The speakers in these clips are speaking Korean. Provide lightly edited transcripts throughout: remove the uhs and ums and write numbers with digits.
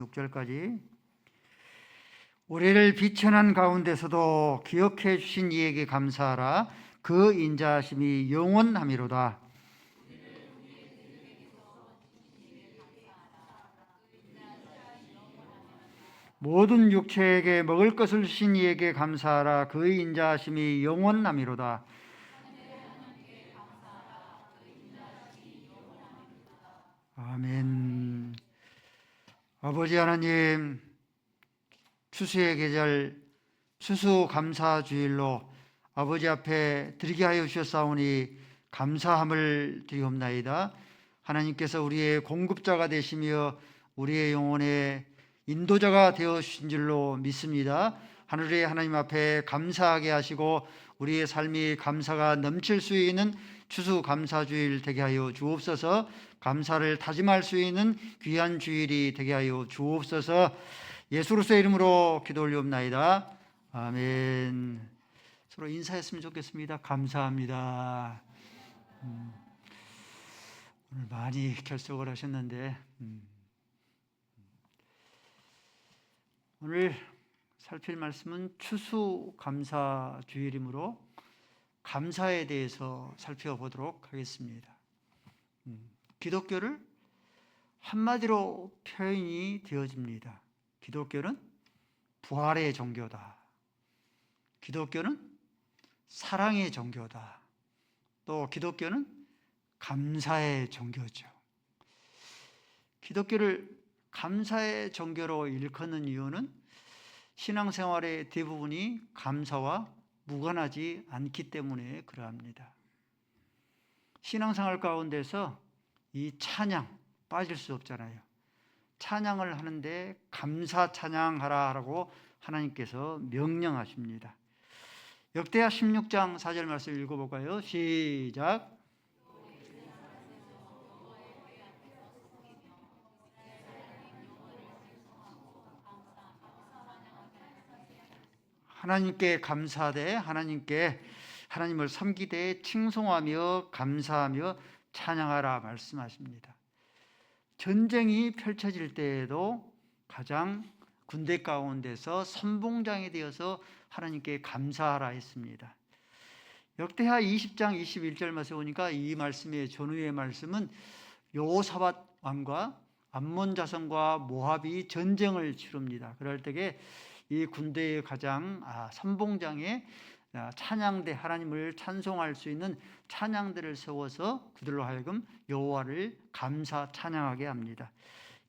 6절까지 우리를 비천한 가운데서도 기억해 주신 이에게 감사하라. 그 인자하심이 영원함이로다. 모든 육체에게 먹을 것을 주신 이에게 감사하라. 그 인자하심이 영원함이로다. 아멘. 아버지 하나님, 추수의 계절 추수감사주일로 아버지 앞에 드리게 하여 주셨사오니 감사함을 드리옵나이다. 하나님께서 우리의 공급자가 되시며 우리의 영혼의 인도자가 되어 주신 줄로 믿습니다. 하늘의 하나님 앞에 감사하게 하시고 우리의 삶이 감사가 넘칠 수 있는 추수감사주일 되게 하여 주옵소서. 감사를 다짐할 수 있는 귀한 주일이 되게 하여 주옵소서. 예수 그리스도의 이름으로 기도 올리옵나이다. 아멘. 서로 인사했으면 좋겠습니다. 감사합니다. 오늘 많이 결석을 하셨는데 오늘 살필 말씀은 추수감사주일이므로 감사에 대해서 살펴보도록 하겠습니다. 기독교를 한마디로 표현이 되어집니다. 기독교는 부활의 종교다. 기독교는 사랑의 종교다. 또 기독교는 감사의 종교죠. 기독교를 감사의 종교로 일컫는 이유는 신앙생활의 대부분이 감사와 무관하지 않기 때문에 그러합니다. 신앙생활 가운데서 이 찬양 빠질 수 없잖아요. 찬양을 하는데 감사 찬양하라라고 하나님께서 명령하십니다. 역대하 16장 4절 말씀 읽어볼까요? 시작. 하나님께 감사하되 하나님을 섬기되 칭송하며 감사하며 찬양하라 말씀하십니다. 전쟁이 펼쳐질 때에도 가장 군대 가운데서 선봉장이 되어서 하나님께 감사하라 했습니다. 역대하 20장 21절 말씀에 보니까 이 말씀의 전후의 말씀은 여호사밧 왕과 암몬 자손과 모압이 전쟁을 치릅니다. 그럴 때에 이 군대의 가장 선봉장에 찬양대 하나님을 찬송할 수 있는 찬양대를 세워서 그들로 하여금 여호와를 감사 찬양하게 합니다.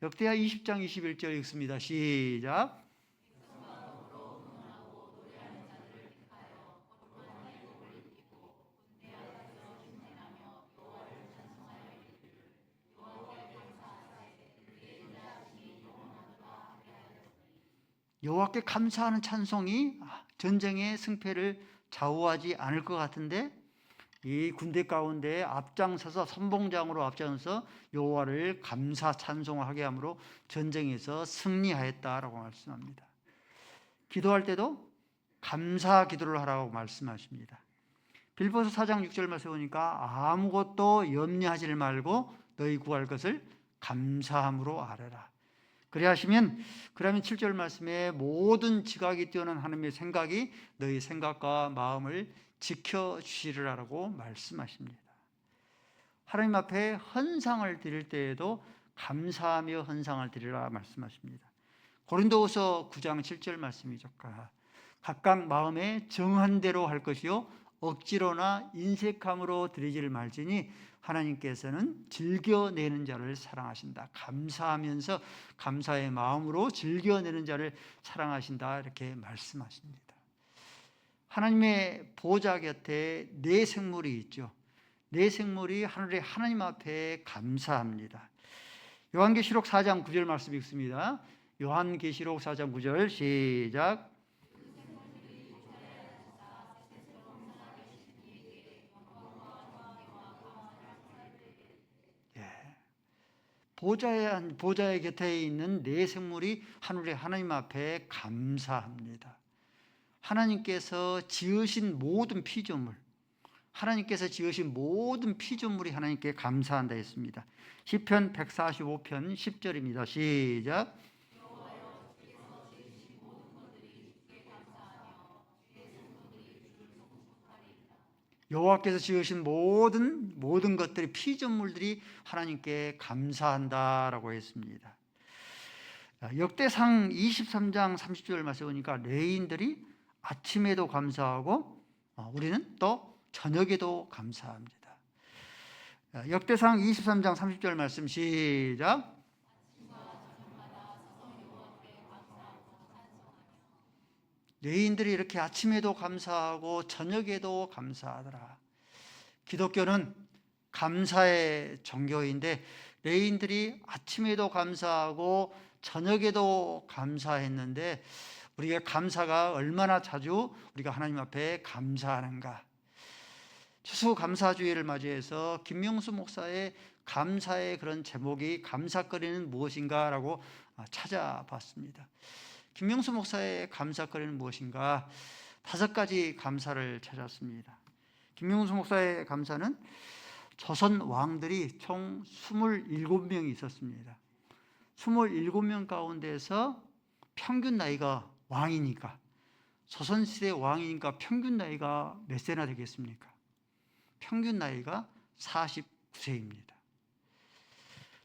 역대하 20장 21절 읽습니다. 시작. 여호와께 감사하는 찬송이 전쟁의 승패를 좌우하지 않을 것 같은데 이 군대 가운데 앞장서서 선봉장으로 앞장서서 여호와를 감사 찬송하게 함으로 전쟁에서 승리하였다라고 말씀합니다. 기도할 때도 감사 기도를 하라고 말씀하십니다. 빌보서 4장 6절 말씀에 보니까 아무것도 염려하지 말고 너희 구할 것을 감사함으로 아뢰라. 그러면 7절 말씀에 모든 지각이 뛰어난 하나님의 생각이 너희 생각과 마음을 지켜주시리라고 말씀하십니다. 하나님 앞에 헌상을 드릴 때에도 감사하며 헌상을 드리라 말씀하십니다. 고린도후서 9장 7절 말씀이죠. 각각 마음에 정한 대로 할 것이요 억지로나 인색함으로 드리지를 말지니 하나님께서는 즐겨내는 자를 사랑하신다. 감사하면서 감사의 마음으로 즐겨내는 자를 사랑하신다. 이렇게 말씀하십니다. 하나님의 보좌 곁에 네 생물이 있죠. 네 생물이 하늘의 하나님 앞에 감사합니다. 요한계시록 4장 9절 말씀 읽습니다. 요한계시록 4장 9절 시작. 보좌의 곁에 있는 네 생물이 하늘의 하나님 앞에 감사합니다. 하나님께서 지으신 모든 피조물, 하나님께서 지으신 모든 피조물이 하나님께 감사한다 했습니다. 시편 145편 10절입니다. 시작. 여호와께서 지으신 모든 것들이 피조물들이 하나님께 감사한다라고 했습니다. 역대상 23장 30절 말씀 보니까 레위인들이 아침에도 감사하고 우리는 또 저녁에도 감사합니다. 역대상 23장 30절 말씀 시작. 레위인들이 이렇게 아침에도 감사하고 저녁에도 감사하더라. 기독교는 감사의 종교인데 레위인들이 아침에도 감사하고 저녁에도 감사했는데 우리가 감사가 얼마나 자주 우리가 하나님 앞에 감사하는가. 추수감사주의를 맞이해서 김명수 목사의 감사의 그런 제목이 감사거리는 무엇인가라고 찾아봤습니다. 김명수 목사의 감사거리는 무엇인가? 5가지 감사를 찾았습니다. 김명수 목사의 감사는 조선 왕들이 총 27명이 있었습니다. 27명 가운데서 평균 나이가 왕이니까, 조선시대 왕이니까 평균 나이가 몇 세나 되겠습니까? 평균 나이가 49세입니다.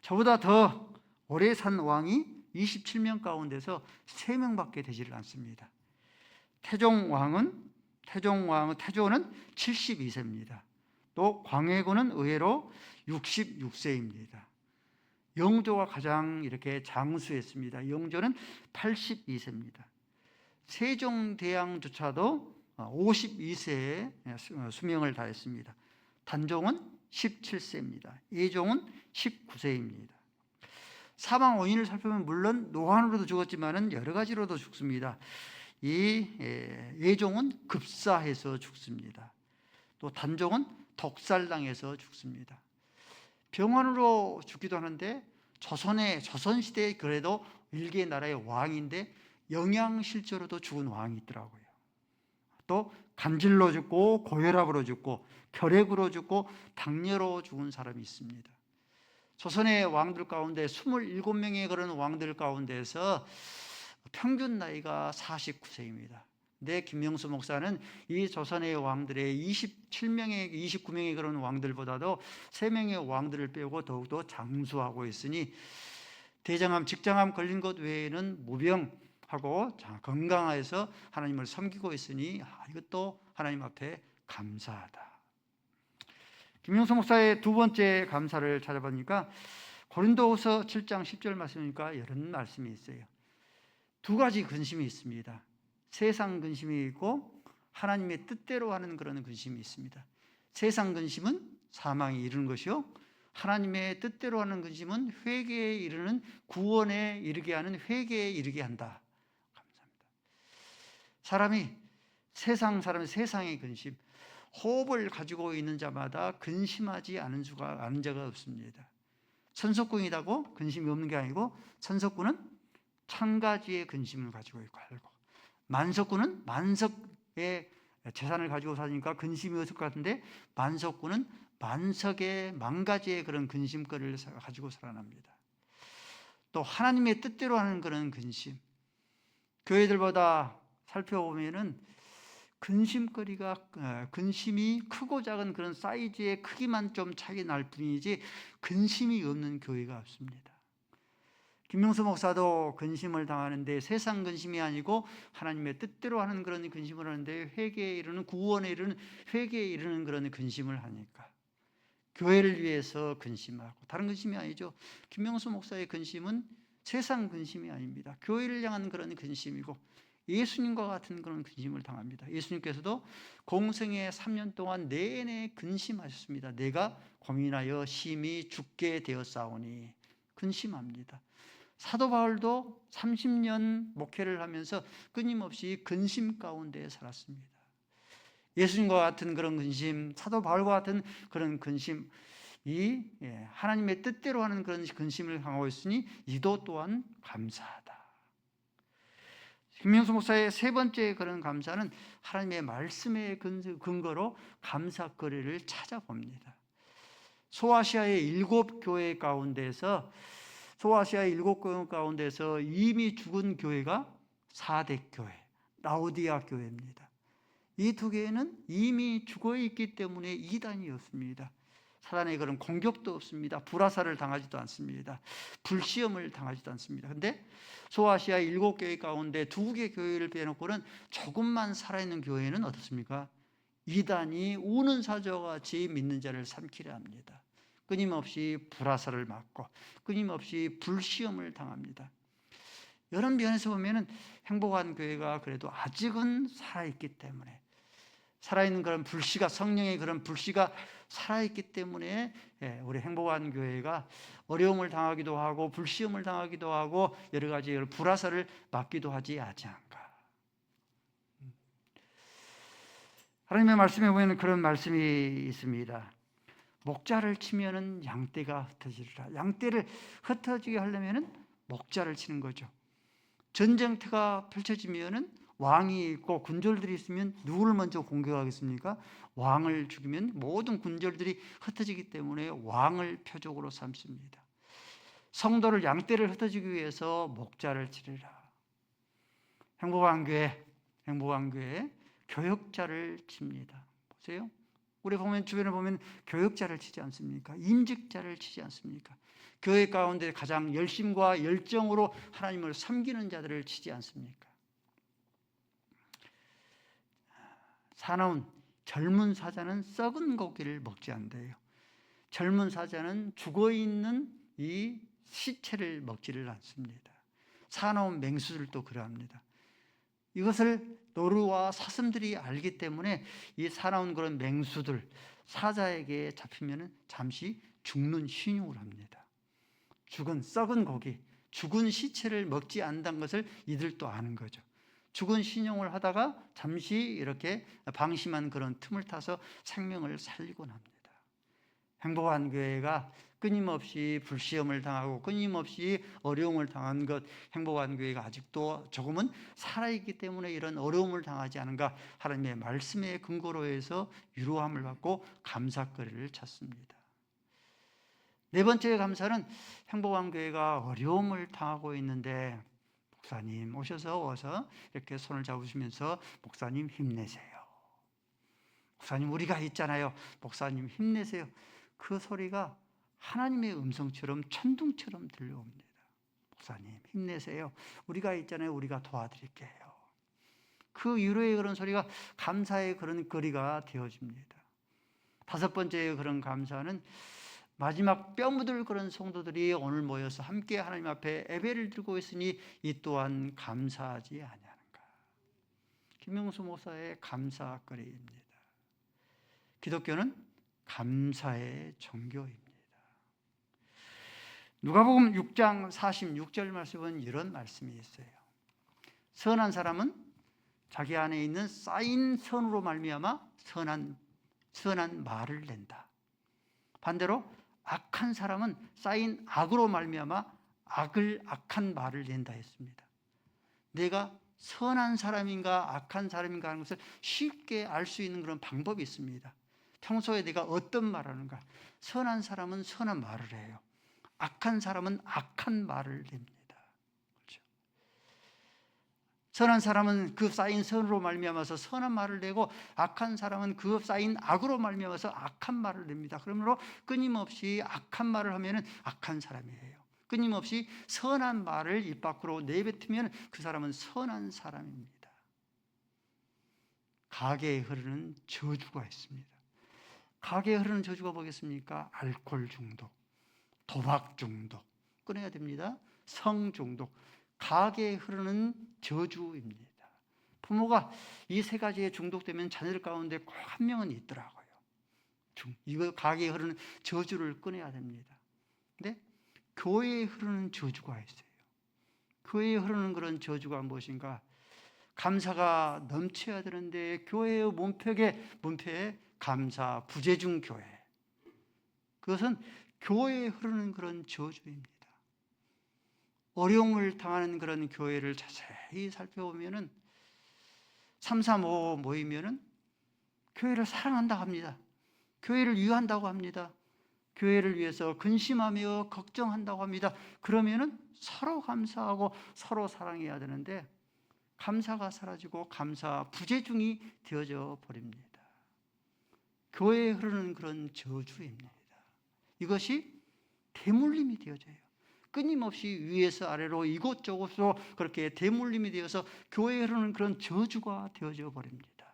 저보다 더 오래 산 왕이 27명 가운데서 3명밖에 되지를 않습니다. 태조는 72세입니다. 또 광해군은 의외로 66세입니다. 영조가 가장 이렇게 장수했습니다. 영조는 82세입니다. 세종대왕조차도 52세에 수명을 다했습니다. 단종은 17세입니다. 예종은 19세입니다. 사망 원인을 살펴보면 물론 노환으로도 죽었지만 여러 가지로도 죽습니다. 이 예종은 급사해서 죽습니다. 또 단종은 독살당해서 죽습니다. 병원으로 죽기도 하는데 조선시대에 그래도 일개 나라의 왕인데 영양실조로도 죽은 왕이 있더라고요. 또 간질로 죽고 고혈압으로 죽고 결핵으로 죽고 당뇨로 죽은 사람이 있습니다. 조선의 왕들 가운데 27명의 그런 왕들 가운데서 평균 나이가 49세입니다. 근데 김명수 목사는 이 조선의 왕들의 29명의 그런 왕들보다도 3명의 왕들을 빼고 더욱더 장수하고 있으니 대장암, 직장암 걸린 것 외에는 무병하고 건강해서 하나님을 섬기고 있으니 이것도 하나님 앞에 감사하다. 김명수 목사의 2번째 감사를 찾아보니까 고린도후서 7장 10절 말씀이니까 이런 말씀이 있어요. 2가지 근심이 있습니다. 세상 근심이 있고 하나님의 뜻대로 하는 그런 근심이 있습니다. 세상 근심은 사망에 이르는 것이요, 하나님의 뜻대로 하는 근심은 회개에 이르는, 구원에 이르게 하는, 회개에 이르게 한다. 감사합니다. 사람이 세상의 근심, 호흡을 가지고 있는 자마다 근심하지 않은 자가 없습니다. 천석궁이라고 근심이 없는 게 아니고, 천석궁은 1000가지의 근심을 가지고 있고, 만석궁은 만석의 재산을 가지고 사니까 근심이 없을 것 같은데, 만석궁은 만석의 10,000가지의 그런 근심거리를 가지고 살아납니다. 또 하나님의 뜻대로 하는 그런 근심, 교회들보다 살펴보면은 근심이 크고 작은 그런 사이즈의 크기만 좀 차이 날 뿐이지 근심이 없는 교회가 없습니다. 김명수 목사도 근심을 당하는데 세상 근심이 아니고 하나님의 뜻대로 하는 그런 근심을 하는데, 회개에 이르는, 구원에 이르는, 회개에 이르는 그런 근심을 하니까 교회를 위해서 근심하고, 다른 근심이 아니죠. 김명수 목사의 근심은 세상 근심이 아닙니다. 교회를 향한 그런 근심이고 예수님과 같은 그런 근심을 당합니다. 예수님께서도 공생애 3년 동안 내내 근심하셨습니다. 내가 고민하여 심히 죽게 되었사오니. 근심합니다. 사도 바울도 30년 목회를 하면서 끊임없이 근심 가운데 살았습니다. 예수님과 같은 그런 근심, 사도 바울과 같은 그런 근심, 하나님의 뜻대로 하는 그런 근심을 강하고 있으니 이도 또한 감사하다. 김명수 목사의 3번째 그런 감사는 하나님의 말씀의 근거로 감사거리를 찾아봅니다. 소아시아의 7교회 가운데서 이미 죽은 교회가 4대 교회, 라오디아 교회입니다. 이 두 교회는 이미 죽어있기 때문에 이단이 없습니다. 사단의 그런 공격도 없습니다. 불화살을 당하지도 않습니다. 불시험을 당하지도 않습니다. 그런데 소아시아 7교회 가운데 2개 교회를 빼놓고는 조금만 살아있는 교회는 어떻습니까? 이단이 우는 사자같이 믿는 자를 삼키려 합니다. 끊임없이 불화살을 맞고 끊임없이 불시험을 당합니다. 이런 면에서 보면 행복한 교회가 그래도 아직은 살아있기 때문에, 살아있는 그런 불씨가, 성령의 그런 불씨가 살아있기 때문에 우리 행복한 교회가 어려움을 당하기도 하고 불시험을 당하기도 하고 여러 가지 불화살을 맞기도 하지 않을까. 하나님의 말씀에 보면 그런 말씀이 있습니다. 목자를 치면은 양떼가 흩어지리라. 양떼를 흩어지게 하려면은 목자를 치는 거죠. 전쟁터가 펼쳐지면은 왕이 있고 군졸들이 있으면 누구를 먼저 공격하겠습니까? 왕을 죽이면 모든 군졸들이 흩어지기 때문에 왕을 표적으로 삼습니다. 성도를, 양떼를 흩어지기 위해서 목자를 치르라. 행복한 교회 교역자를 칩니다. 보세요. 우리 보면 주변에 보면 교역자를 치지 않습니까? 임직자를 치지 않습니까? 교회 가운데 가장 열심과 열정으로 하나님을 섬기는 자들을 치지 않습니까? 사나운 젊은 사자는 썩은 고기를 먹지 않는데요. 젊은 사자는 죽어있는 이 시체를 먹지를 않습니다. 사나운 맹수들도 그러합니다. 이것을 노루와 사슴들이 알기 때문에 이 사나운 그런 맹수들, 사자에게 잡히면 잠시 죽는 신용을 합니다. 죽은 썩은 고기, 죽은 시체를 먹지 않는다는 것을 이들도 아는 거죠. 죽은 신용을 하다가 잠시 이렇게 방심한 그런 틈을 타서 생명을 살리곤 합니다. 행복한 교회가 끊임없이 불시험을 당하고 끊임없이 어려움을 당한 것, 행복한 교회가 아직도 조금은 살아있기 때문에 이런 어려움을 당하지 않은가, 하나님의 말씀의 근거로 해서 위로함을 받고 감사거리를 찾습니다. 네 번째 감사는 행복한 교회가 어려움을 당하고 있는데 목사님 오셔서 와서 이렇게 손을 잡으시면서 목사님 힘내세요. 목사님 우리가 있잖아요. 목사님 힘내세요. 그 소리가 하나님의 음성처럼 천둥처럼 들려옵니다. 목사님 힘내세요. 우리가 있잖아요. 우리가 도와드릴게요. 그 위로의 그런 소리가 감사의 그런 거리가 되어집니다. 다섯 번째 그런 감사는 마지막 뼈 묻을 그런 성도들이 오늘 모여서 함께 하나님 앞에 예배를 드리고 있으니 이 또한 감사하지 아니하는가. 김명수 목사의 감사거리입니다. 기독교는 감사의 종교입니다. 누가복음 6장 46절 말씀은 이런 말씀이 있어요. 선한 사람은 자기 안에 있는 쌓인 선으로 말미암아 선한 말을 낸다. 반대로 악한 사람은 쌓인 악으로 말미암아 악한 말을 낸다 했습니다. 내가 선한 사람인가 악한 사람인가 하는 것을 쉽게 알 수 있는 그런 방법이 있습니다. 평소에 내가 어떤 말을 하는가. 선한 사람은 선한 말을 해요. 악한 사람은 악한 말을 냅니다. 그렇죠? 선한 사람은 그 쌓인 선으로 말미암아서 선한 말을 내고 악한 사람은 그 쌓인 악으로 말미암아서 악한 말을 냅니다. 그러므로 끊임없이 악한 말을 하면 악한 사람이에요. 끊임없이 선한 말을 입 밖으로 내뱉으면 그 사람은 선한 사람입니다. 가게에 흐르는 저주가 있습니다. 가게에 흐르는 저주가 뭐겠습니까? 알코올 중독, 도박 중독 끊어야 됩니다. 성 중독, 가게에 흐르는 저주입니다. 부모가 이 세 가지에 중독되면 자녀들 가운데 꼭 한 명은 있더라고요. 이거 가게에 흐르는 저주를 끊어야 됩니다. 근데 교회에 흐르는 저주가 있어요. 교회에 흐르는 그런 저주가 무엇인가? 감사가 넘쳐야 되는데 교회의 문패에 감사 부재중 교회. 그것은 교회에 흐르는 그런 저주입니다. 어려움을 당하는 그런 교회를 자세히 살펴보면은 335 모이면은 교회를 사랑한다고 합니다. 교회를 위한다고 합니다. 교회를 위해서 근심하며 걱정한다고 합니다. 그러면은 서로 감사하고 서로 사랑해야 되는데 감사가 사라지고 감사 부재중이 되어져 버립니다. 교회에 흐르는 그런 저주입니다. 이것이 대물림이 되어져요. 끊임없이 위에서 아래로 이곳저곳으로 그렇게 대물림이 되어서 교회에 흐르는 그런 저주가 되어져 버립니다.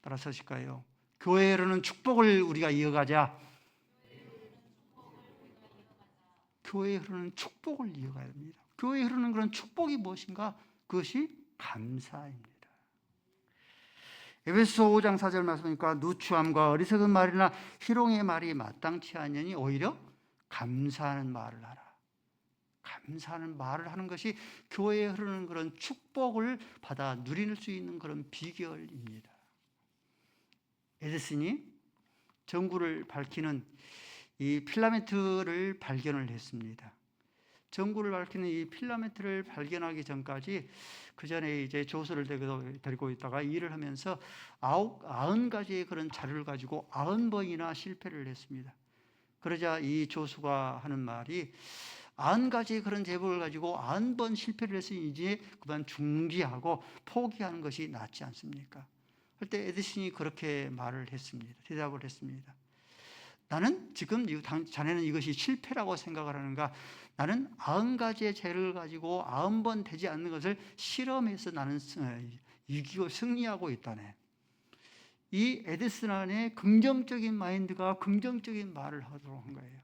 따라서실까요? 교회에 흐르는 축복을 우리가 이어가자. 교회에 흐르는 축복을 이어가야 합니다. 교회에 흐르는 그런 축복이 무엇인가? 그것이 감사입니다. 에베소서 5장 4절 말씀이니까 누추함과 어리석은 말이나 희롱의 말이 마땅치 않으니 오히려 감사하는 말을 하라. 감사하는 말을 하는 것이 교회에 흐르는 그런 축복을 받아 누릴 수 있는 그런 비결입니다. 에디슨이 전구를 밝히는 이 필라멘트를 발견을 했습니다. 전구를 밝히는 이 필라멘트를 발견하기 전까지 그 전에 이제 조수를 데리고 있다가 일을 하면서 90가지의 그런 자료를 가지고 90번이나 실패를 했습니다. 그러자 이 조수가 하는 말이 90가지의 그런 제목을 가지고 90번 실패를 했으니 이제 그만 중지하고 포기하는 것이 낫지 않습니까? 그때 에디슨이 그렇게 말을 했습니다. 대답을 했습니다. 나는 지금 자네는 이것이 실패라고 생각을 하는가? 나는 90가지의 죄를 가지고 90번 되지 않는 것을 실험해서 나는 이기고 승리하고 있다네. 이 에디슨 안에 긍정적인 마인드가 긍정적인 말을 하도록 한 거예요.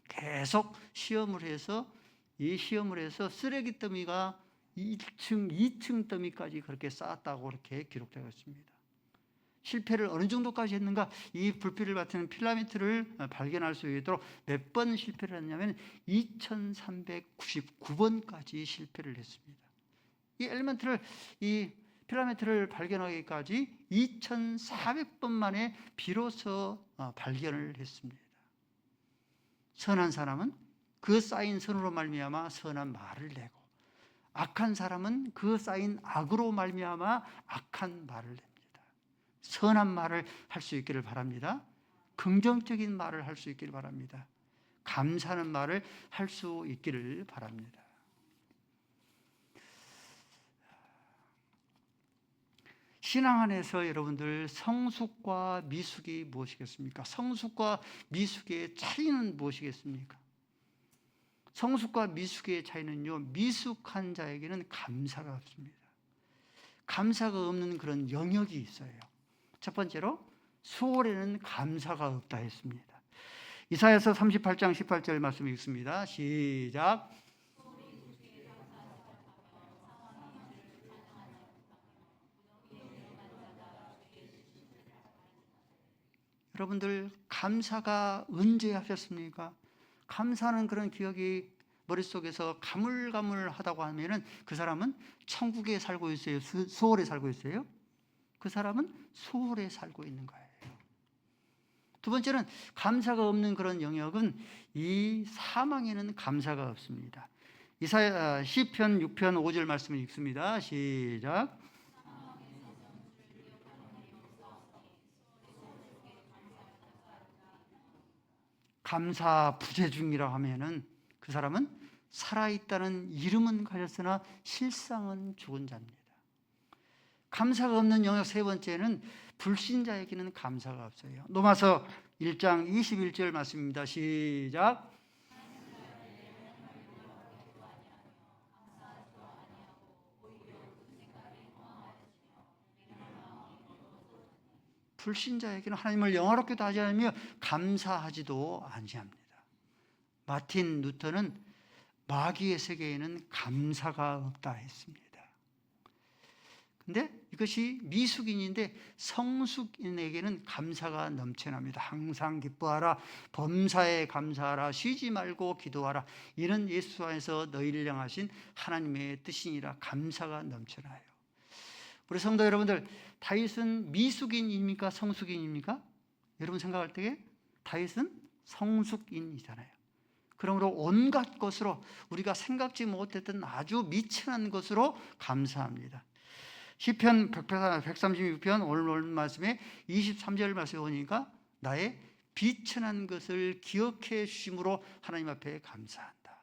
계속 시험을 해서 이 시험을 해서 쓰레기 더미가 2층 더미까지 그렇게 쌓았다고 그렇게 기록되어 있습니다. 실패를 어느 정도까지 했는가? 이 불빛을 받는 필라멘트를 발견할 수 있도록 몇 번 실패를 했냐면 2399번까지 실패를 했습니다. 이 엘리멘트를 이 필라멘트를 발견하기까지 2400번 만에 비로소 발견을 했습니다. 선한 사람은 그 쌓인 선으로 말미암아 선한 말을 내고 악한 사람은 그 쌓인 악으로 말미암아 악한 말을 냅니다. 선한 말을 할 수 있기를 바랍니다. 긍정적인 말을 할 수 있기를 바랍니다. 감사하는 말을 할 수 있기를 바랍니다. 신앙 안에서 여러분들 성숙과 미숙이 무엇이겠습니까? 성숙과 미숙의 차이는 무엇이겠습니까? 성숙과 미숙의 차이는요, 미숙한 자에게는 감사가 없습니다. 감사가 없는 그런 영역이 있어요. 첫 번째로 수월에는 감사가 없다 했습니다. 이사야서 38장 18절 말씀 읽습니다. 시작. 여러분들 감사가 언제 하셨습니까? 감사하는 그런 기억이 머릿속에서 가물가물하다고 하면은 그 사람은 천국에 살고 있어요? 수월에 살고 있어요? 그 사람은 수월에 살고 있는 거예요. 두 번째는 감사가 없는 그런 영역은 이 사망에는 감사가 없습니다. 이사야 시편 6편 5절 말씀을 읽습니다. 시작. 감사 부재중이라 하면은 그 사람은 살아있다는 이름은 가졌으나 실상은 죽은 자입니다. 감사가 없는 영역 세 번째는 불신자에게는 감사가 없어요. 로마서 1장 21절 말씀입니다. 시작. 불신자에게는 하나님을 영화롭게도 하지 않으며 감사하지도 아니합니다. 마틴 루터는 마귀의 세계에는 감사가 없다 했습니다. 근데 이것이 미숙인인데 성숙인에게는 감사가 넘쳐납니다. 항상 기뻐하라, 범사에 감사하라, 쉬지 말고 기도하라. 이는 예수 안에서 너희를 향하신 하나님의 뜻이니라. 감사가 넘쳐나요. 우리 성도 여러분들, 다윗은 미숙인입니까? 성숙인입니까? 여러분 생각할 때에 다윗은 성숙인이잖아요. 그러므로 온갖 것으로 우리가 생각지 못했던 아주 미천한 것으로 감사합니다. 시편 136편 오늘 말씀에 23절 말씀에 보니까 나의 비천한 것을 기억해 주심으로 하나님 앞에 감사한다.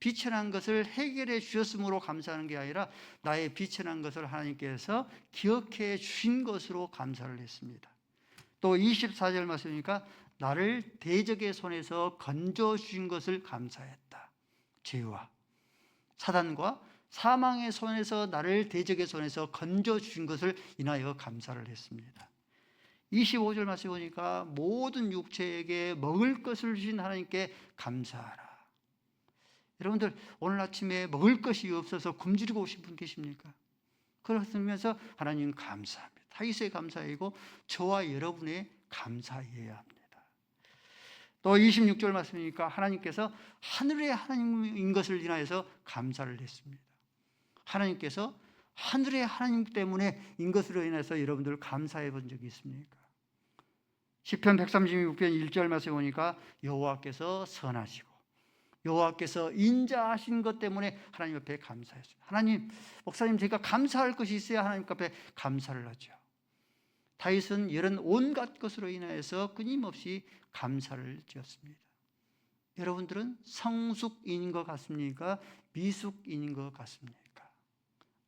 비천한 것을 해결해 주셨으므로 감사하는 게 아니라 나의 비천한 것을 하나님께서 기억해 주신 것으로 감사를 했습니다. 또 24절 말씀이니까 나를 대적의 손에서 건져 주신 것을 감사했다. 죄와 사단과 사망의 손에서 나를 대적의 손에서 건져 주신 것을 인하여 감사를 했습니다. 25절 말씀 보니까 모든 육체에게 먹을 것을 주신 하나님께 감사하라. 여러분들 오늘 아침에 먹을 것이 없어서 굶주리고 오신 분 계십니까? 그러면서 하나님 감사합니다. 다윗의 감사이고 저와 여러분의 감사해야 합니다. 또 26절 말씀이니까 하나님께서 하늘의 하나님인 것을 인하여서 감사를 했습니다. 하나님께서 하늘의 하나님 때문에 인 것으로 인해서 여러분들 감사해 본 적이 있습니까? 시편 136편 1절 말씀에 보니까 여호와께서 선하시고 여호와께서 인자하신 것 때문에 하나님 앞에 감사했습니다. 하나님, 목사님 제가 감사할 것이 있어야 하나님 앞에 감사를 하죠. 다윗은 이런 온갖 것으로 인하여서 끊임없이 감사를 지었습니다. 여러분들은 성숙인인 것 같습니까? 미숙인인 것 같습니까?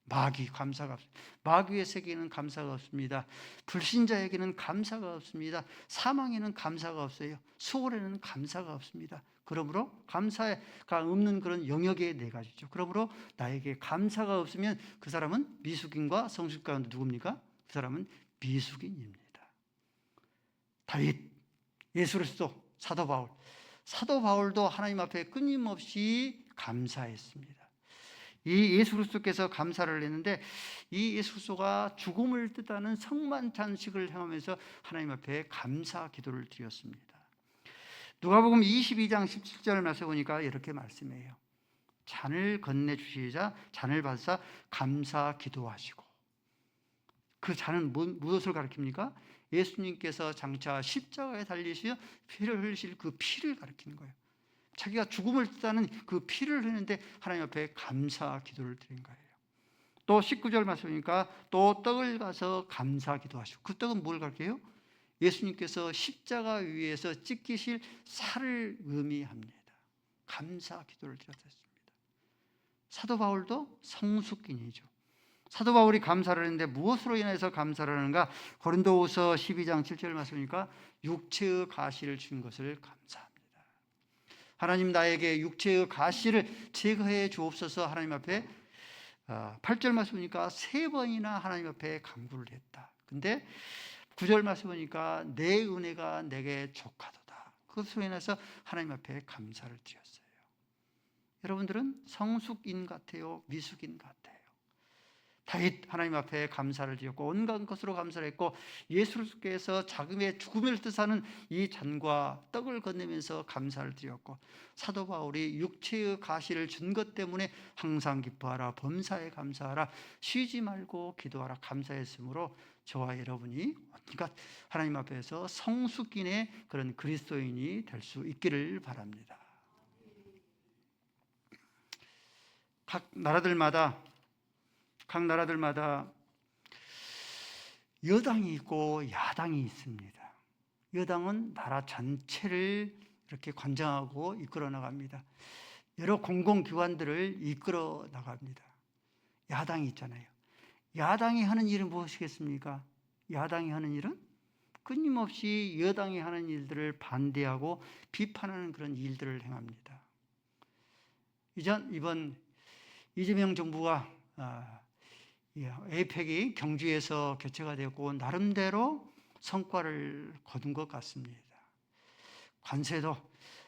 마귀 감사가 없습니다. 마귀의 세계에는 감사가 없습니다. 불신자에게는 감사가 없습니다. 사망에는 감사가 없어요. 수월에는 감사가 없습니다. 그러므로 감사가 없는 그런 영역의 네 가지죠. 그러므로 나에게 감사가 없으면 그 사람은 미숙인과 성숙 가운데 누굽니까? 그 사람은 미숙인입니다. 다윗, 예수 그리스도, 사도 바울. 사도 바울도 하나님 앞에 끊임없이 감사했습니다. 이 예수 그리스도께서 감사를 했는데 이 예수 그리스도가 죽음을 뜻하는 성만찬식을 행하면서 하나님 앞에 감사 기도를 드렸습니다. 누가복음 22장 17절 말씀 보니까 이렇게 말씀해요. 잔을 건네주시자 잔을 받사 감사 기도하시고. 그 잔은 무엇을 가리킵니까? 예수님께서 장차 십자가에 달리시며 피를 흘리실 그 피를 가리키는 거예요. 자기가 죽음을 뜻하는 그 피를 흘리는데 하나님 앞에 감사 기도를 드린 거예요. 또 19절 말씀이니까 또 떡을 가서 감사 기도하시고. 그 떡은 뭘 가리켜요? 예수님께서 십자가 위에서 찢기실 살을 의미합니다. 감사 기도를 드렸습니다. 사도 바울도 성숙인이죠. 사도 바울이 감사를 했는데 무엇으로 인해서 감사를 하는가? 고린도후서 12장 7절 말씀이니까 육체의 가시를 준 것을 감사합니다. 하나님 나에게 육체의 가시를 제거해 주옵소서. 하나님 앞에 8절 말씀이니까 3번이나 하나님 앞에 간구를 했다. 근데 9절 말씀 보니까 내 은혜가 내게 족하도다. 그것으로 인해서 하나님 앞에 감사를 드렸어요. 여러분들은 성숙인 같아요? 미숙인 같아요? 다윗 하나님 앞에 감사를 드렸고 온갖 것으로 감사를 했고 예수께서 자금의 죽음을 뜻하는 이 잔과 떡을 건네면서 감사를 드렸고 사도 바울이 육체의 가시를 준 것 때문에 항상 기뻐하라 범사에 감사하라 쉬지 말고 기도하라 감사했으므로 저와 여러분이 온갖 하나님 앞에서 성숙인의 그런 그리스도인이 될 수 있기를 바랍니다. 각 나라들마다 여당이 있고 야당이 있습니다. 여당은 나라 전체를 이렇게 관장하고 이끌어 나갑니다. 여러 공공기관들을 이끌어 나갑니다. 야당이 있잖아요. 야당이 하는 일은 무엇이겠습니까? 야당이 하는 일은 끊임없이 여당이 하는 일들을 반대하고 비판하는 그런 일들을 행합니다. 이번 이재명 정부가 에이펙이 경주에서 개최가 되었고 나름대로 성과를 거둔 것 같습니다. 관세도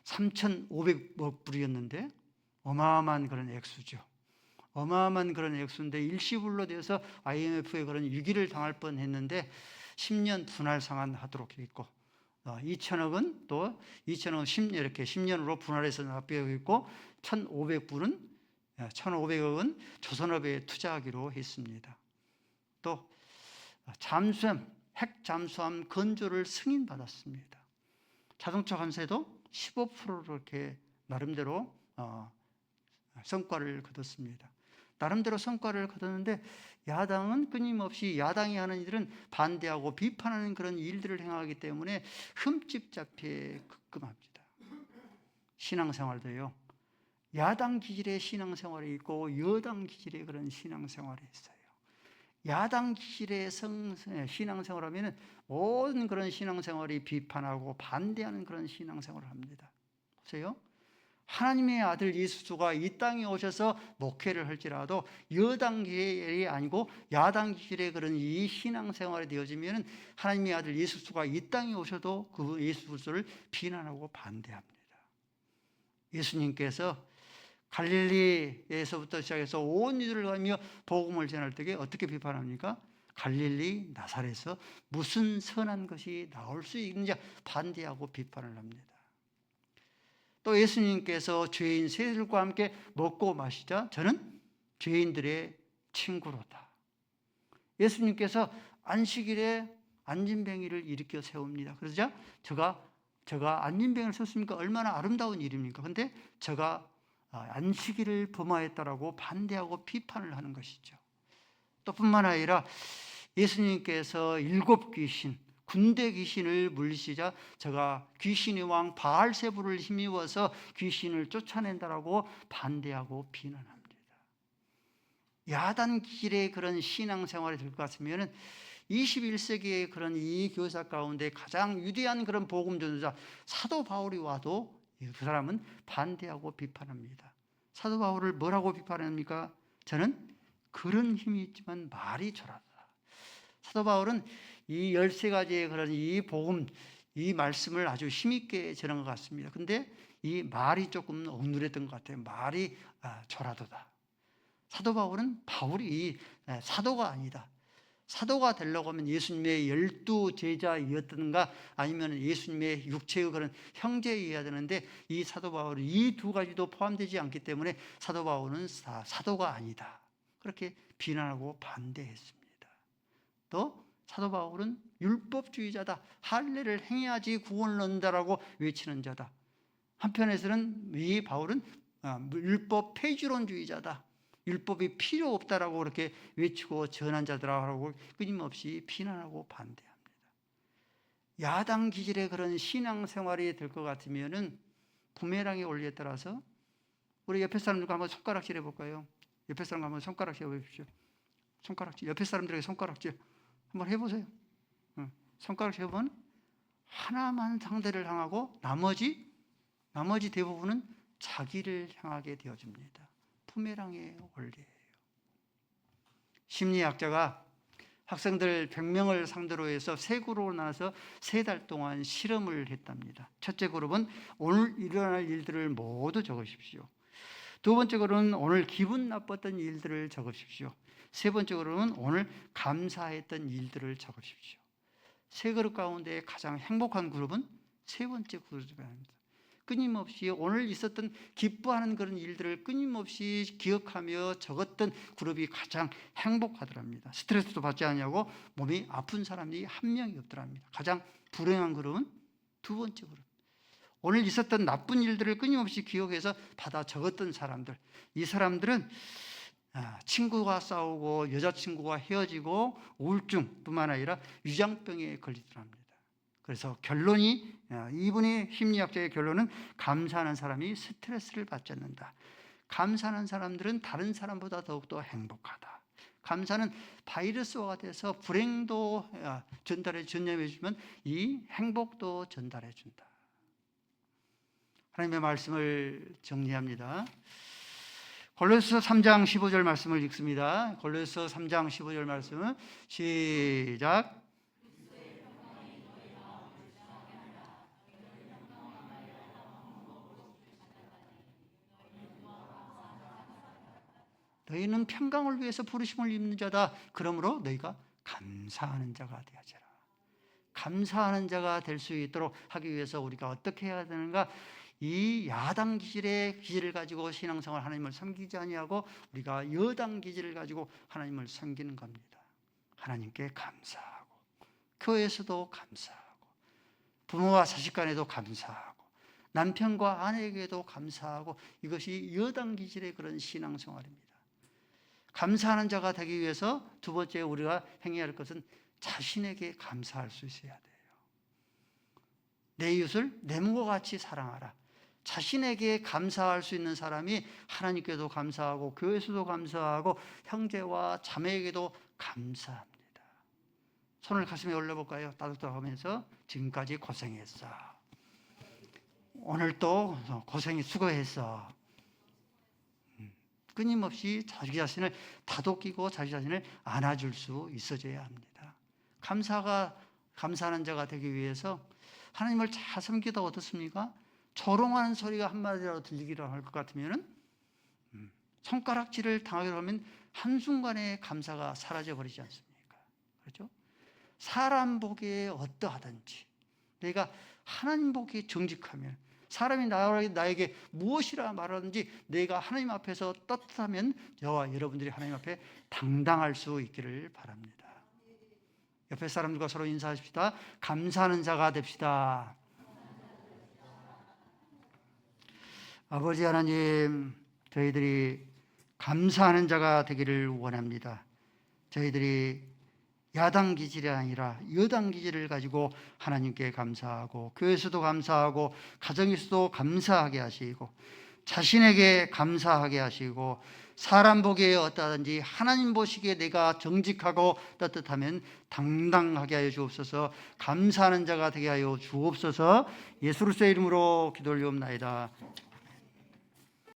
3,500억 불이었는데 어마어마한 그런 액수죠. 어마어마한 그런 액수인데 일시불로 되어서 IMF에 그런 위기를 당할 뻔했는데 10년 분할 상환하도록 했고 2천억은 또 2천억은 이렇게 10년으로 분할해서 납부하고 있고 1,500억은 조선업에 투자하기로 했습니다. 또 핵 잠수함 건조를 승인받았습니다. 자동차 관세도 15%로 이렇게 나름대로 성과를 거뒀습니다. 나름대로 성과를 거뒀는데 야당은 끊임없이 야당이 하는 일은 반대하고 비판하는 그런 일들을 행하기 때문에 흠집 잡히에 급급합니다. 신앙생활도요. 야당 기질의 신앙생활이 있고 여당 기질의 그런 신앙생활이 있어요. 야당 기질의 신앙생활하면 모든 그런 신앙생활이 비판하고 반대하는 그런 신앙생활을 합니다. 보세요. 하나님의 아들 예수가 이 땅에 오셔서 목회를 할지라도 여당 기질이 아니고 야당 기질의 그런 이 신앙생활이 되어지면 하나님의 아들 예수가 이 땅에 오셔도 그 예수 그리스도를 비난하고 반대합니다. 예수님께서 갈릴리에서부터 시작해서 온 유대를 가며 복음을 전할 때에 어떻게 비판합니까? 갈릴리 나사렛에서 무슨 선한 것이 나올 수 있는지 반대하고 비판을 합니다. 또 예수님께서 죄인 세들과 함께 먹고 마시자 저는 죄인들의 친구로다. 예수님께서 안식일에 안진뱅이를 일으켜 세웁니다. 그러자 제가 안진뱅이를 썼으니까 얼마나 아름다운 일입니까? 그런데 제가 안식일을 범하였다라고 반대하고 비판을 하는 것이죠. 또 뿐만 아니라 예수님께서 7귀신, 군대 귀신을 물리시자 제가 귀신의 왕 바알세불을 힘입어서 귀신을 쫓아낸다라고 반대하고 비난합니다. 야단 기질의 그런 신앙생활이 될 것 같으면 21세기의 그런 이 교사 가운데 가장 위대한 그런 복음 전도자 사도 바울이 와도 그 사람은 반대하고 비판합니다. 사도 바울을 뭐라고 비판합니까? 저는 그런 힘이 있지만 말이 저라다. 사도 바울은 이 13가지의 그런 이 복음, 이 말씀을 아주 힘있게 전한 것 같습니다. 근데 이 말이 조금 억눌했던 것 같아요. 말이 저라도다. 사도 바울은 바울이 사도가 아니다. 사도가 되려고 하면 예수님의 12 제자이었던가 아니면 예수님의 육체의 그런 형제이어야 되는데 이 사도 바울은 이 두 가지도 포함되지 않기 때문에 사도 바울은 사도가 아니다. 그렇게 비난하고 반대했습니다. 또 사도 바울은 율법주의자다. 할례를 행해야지 구원을 얻는다라고 외치는 자다. 한편에서는 이 바울은 율법 폐지론주의자다. 율법이 필요 없다라고 그렇게 외치고 전한 자들하고 끊임없이 비난하고 반대합니다. 야당 기질의 그런 신앙생활이 될 것 같으면은 부메랑의 원리에 따라서 우리 옆에 사람들과 한번 손가락질 해볼까요? 옆에 사람과 한번 손가락질 해보십시오. 손가락질. 옆에 사람들에게 손가락질 한번 해보세요. 손가락질 해보면 하나만 상대를 향하고 나머지 대부분은 자기를 향하게 되어집니다. 부메랑의 원리예요. 심리학자가 학생들 100명을 상대로 해서 세 그룹으로 나눠서 3달 동안 실험을 했답니다. 첫째 그룹은 오늘 일어날 일들을 모두 적으십시오. 두 번째 그룹은 오늘 기분 나빴던 일들을 적으십시오. 세 번째 그룹은 오늘 감사했던 일들을 적으십시오. 세 그룹 가운데 가장 행복한 그룹은 세 번째 그룹입니다. 끊임없이 오늘 있었던 기뻐하는 그런 일들을 끊임없이 기억하며 적었던 그룹이 가장 행복하더랍니다. 스트레스도 받지 않냐고 몸이 아픈 사람이 한 명이 없더랍니다. 가장 불행한 그룹은 두 번째 그룹. 오늘 있었던 나쁜 일들을 끊임없이 기억해서 받아 적었던 사람들. 이 사람들은 친구가 싸우고 여자친구가 헤어지고 우울증뿐만 아니라 위장병에 걸리더랍니다. 그래서 결론이 이분의 심리학자의 결론은 감사하는 사람이 스트레스를 받지 않는다. 감사하는 사람들은 다른 사람보다 더욱더 행복하다. 감사는 바이러스화가 돼서 불행도 전달해 주면 이 행복도 전달해 준다. 하나님의 말씀을 정리합니다. 골로새서 3장 15절 말씀을 읽습니다. 골로새서 3장 15절 말씀은 시작. 너희는 평강을 위해서 부르심을 입는 자다. 그러므로 너희가 감사하는 자가 되어져라. 감사하는 자가 될 수 있도록 하기 위해서 우리가 어떻게 해야 되는가? 이 야당 기질의 기질을 가지고 신앙생활 하나님을 섬기지 아니하고 우리가 여당 기질을 가지고 하나님을 섬기는 겁니다. 하나님께 감사하고 교회에서도 감사하고 부모와 자식 간에도 감사하고 남편과 아내에게도 감사하고 이것이 여당 기질의 그런 신앙생활입니다. 감사하는 자가 되기 위해서 두 번째 우리가 행해야 할 것은 자신에게 감사할 수 있어야 돼요. 내 이웃을 내 몸과 같이 사랑하라. 자신에게 감사할 수 있는 사람이 하나님께도 감사하고 교회에서도 감사하고 형제와 자매에게도 감사합니다. 손을 가슴에 올려볼까요? 따뜻하면서 지금까지 고생했어. 오늘 또 고생이 수고했어. 끊임없이 자기 자신을 다독이고 자기 자신을 안아줄 수 있어져야 합니다. 감사하는 자가 되기 위해서 하나님을 잘 섬기다 어떻습니까? 조롱하는 소리가 한마디라도 들리기로 할 것 같으면 손가락질을 당하기로 하면 한순간에 감사가 사라져 버리지 않습니까? 그렇죠? 사람 보기에 어떠하든지 내가 하나님 보기에 정직하면, 사람이 나에게 무엇이라 말하든지 내가 하나님 앞에서 떳떳하면 저와 여러분들이 하나님 앞에 당당할 수 있기를 바랍니다. 옆에 사람들과 서로 인사하십시다. 감사하는 자가 됩시다. 아버지 하나님, 저희들이 감사하는 자가 되기를 원합니다. 저희들이 야당 기질이 아니라 여당 기질을 가지고 하나님께 감사하고 교회에서도 감사하고 가정에서도 감사하게 하시고 자신에게 감사하게 하시고 사람 보기에 어떠하든지 하나님 보시기에 내가 정직하고 떳떳하면 당당하게 하여 주옵소서. 감사하는 자가 되게 하여 주옵소서. 예수 그리스도의 이름으로 기도 올리옵나이다.